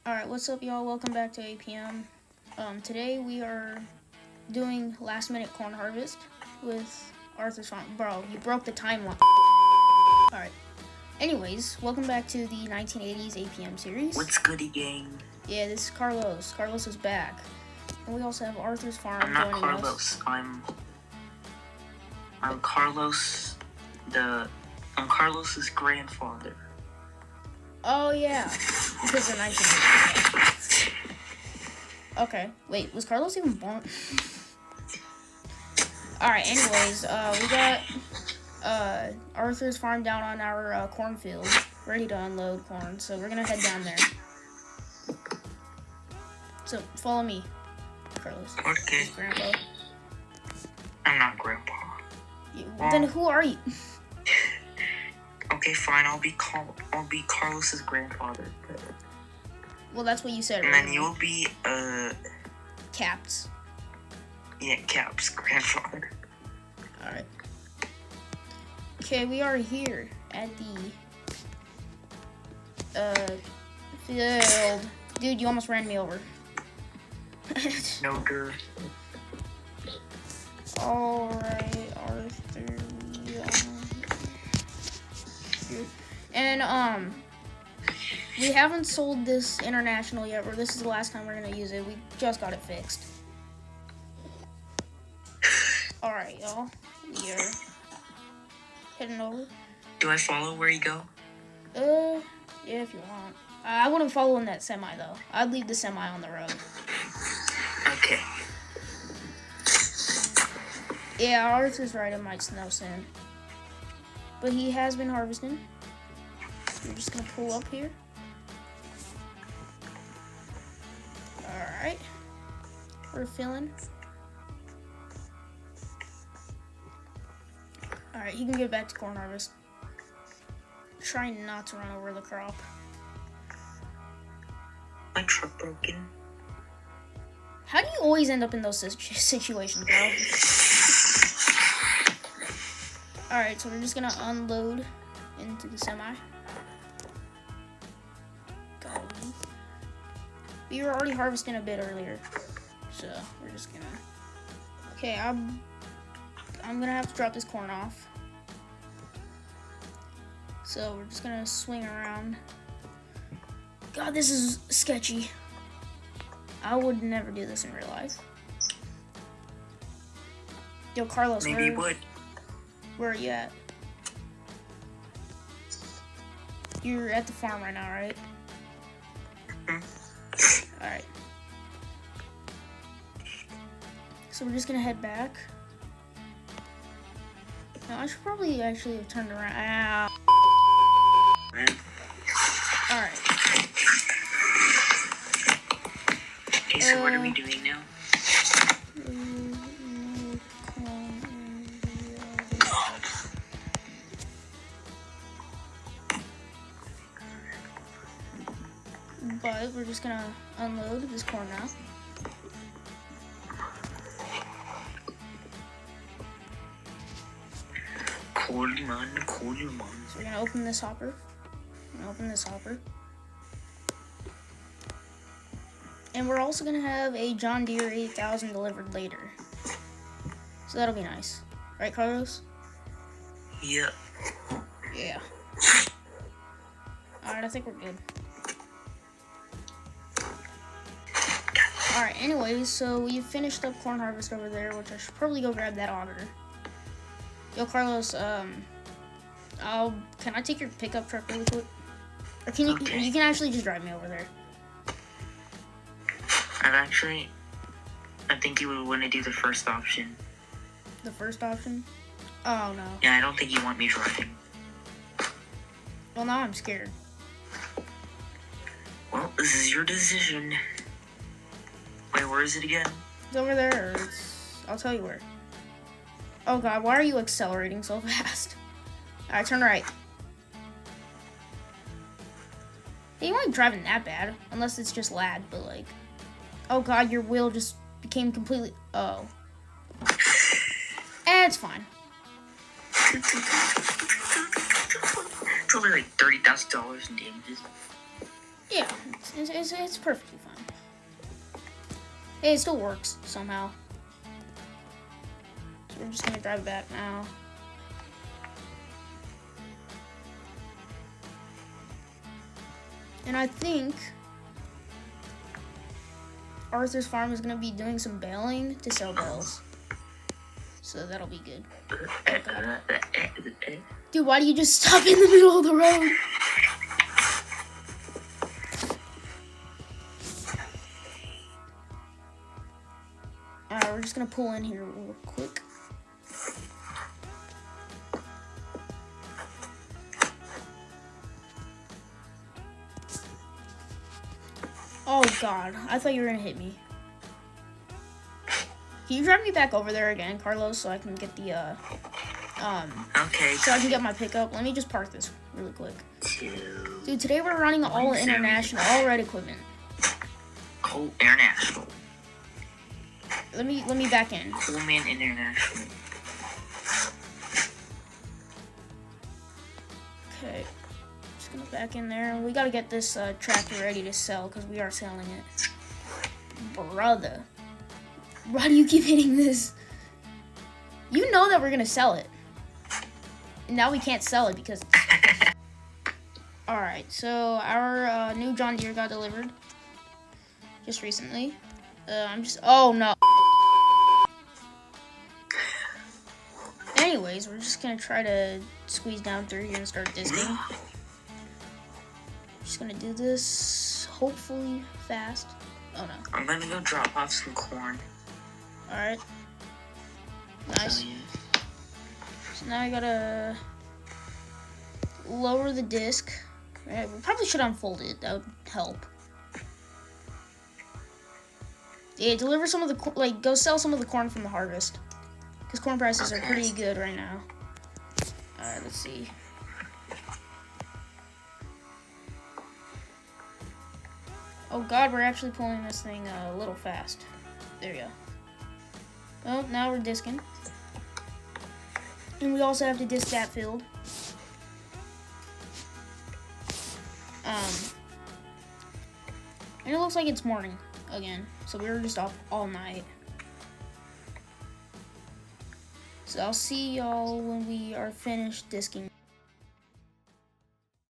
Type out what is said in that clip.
Alright, what's up, y'all? Welcome back to APM. Today we are doing last minute corn harvest with Arthur's Farm. Bro, you broke the timeline. Alright. Anyways, welcome back to the 1980s APM series. What's goody, gang? Yeah, this is Carlos. Carlos is back. And we also have Arthur's Farm I'm not joining Carlos. us. I'm Carlos. I'm Carlos's grandfather. Oh, yeah. Because they're 1980s. Okay. Wait, was Carlos even born? Alright, anyways, we got Arthur's Farm down on our cornfield, ready to unload corn, so we're gonna head down there. So, follow me, Carlos. Okay. He's Grandpa. I'm not Grandpa. Then who are you? Okay, fine. I'll be Carlos's grandfather. Well, that's what you said. And then you'll be Cap's. Yeah, Cap's grandfather. Alright. Okay, we are here at the field. Dude, you almost ran me over. No grr. Alright, Arthur. And we haven't sold this international yet, or this is the last time we're gonna use it. We just got it fixed. Alright, y'all. We are heading over. Do I follow where you go? Yeah, if you want. I wouldn't follow in that semi, though. I'd leave the semi on the road. Okay. Yeah, Arthur's right, it might snow soon. But he has been harvesting. We're just gonna pull up here. Alright. We're filling. Alright, you can get back to corn harvest. Try not to run over the crop. My truck broken. How do you always end up in those situations, bro? Alright, so we're just gonna unload into the semi. We were already harvesting a bit earlier, so we're just gonna. Okay, I'm gonna have to drop this corn off. So we're just gonna swing around. God, this is sketchy. I would never do this in real life. Yo, Carlos, maybe you would. Where are you at? You're at the farm right now, right? Alright. So we're just gonna head back. No, I should probably actually have turned around. Ow. Alright. Okay, so what are we doing now? But we're just gonna unload this corn now. Cool man. So we're gonna open this hopper. And we're also gonna have a John Deere 8000 delivered later. So that'll be nice. Right, Carlos? Yeah. Yeah. Alright, I think we're good. Alright, anyways, so we finished up corn harvest over there, which I should probably go grab that auger. Yo, Carlos, can I take your pickup truck really quick? Or can you, okay. You can actually just drive me over there. I think you would want to do the first option. The first option? Oh, no. Yeah, I don't think you want me driving. Well, now I'm scared. Well, this is your decision. Wait, where is it again? It's over there, or I'll tell you where. Oh god, why are you accelerating so fast? Alright, turn right. Hey, you weren't driving that bad, unless it's just lag, but like... Oh god, your wheel just became completely... Oh. It's fine. It's only like $30,000 in damages. Yeah, it's perfectly fine. Hey, it still works somehow. So we're just gonna drive back now. And I think Arthur's farm is gonna be doing some baling to sell bales. So that'll be good. Okay. Dude, why do you just stop in the middle of the road? Alright, we're just gonna pull in here real quick. Oh god, I thought you were gonna hit me. Can you drive me back over there again, Carlos, so I can get the okay. so I can get my pickup? Let me just park this really quick. Dude, today we're running all international, all red equipment. Oh, international. Let me back in. Coleman International. Okay, just gonna back in there. We gotta get this tractor ready to sell because we are selling it. Brother, why do you keep hitting this? You know that we're gonna sell it. And now we can't sell it because... Alright, so our new John Deere got delivered just recently. Oh no. Anyways, we're just gonna try to squeeze down through here and start disking. Just gonna do this, hopefully fast. Oh no. I'm gonna go drop off some corn. Alright. Nice. So now I gotta lower the disc. Right, we probably should unfold it. That would help. Yeah, deliver some of the go sell some of the corn from the harvest, because corn prices are pretty good right now. All right, let's see. Oh God, we're actually pulling this thing a little fast. There we go. Well, now we're disking, and we also have to disc that field. And it looks like it's morning again, so we were just up all night. So I'll see y'all when we are finished disking.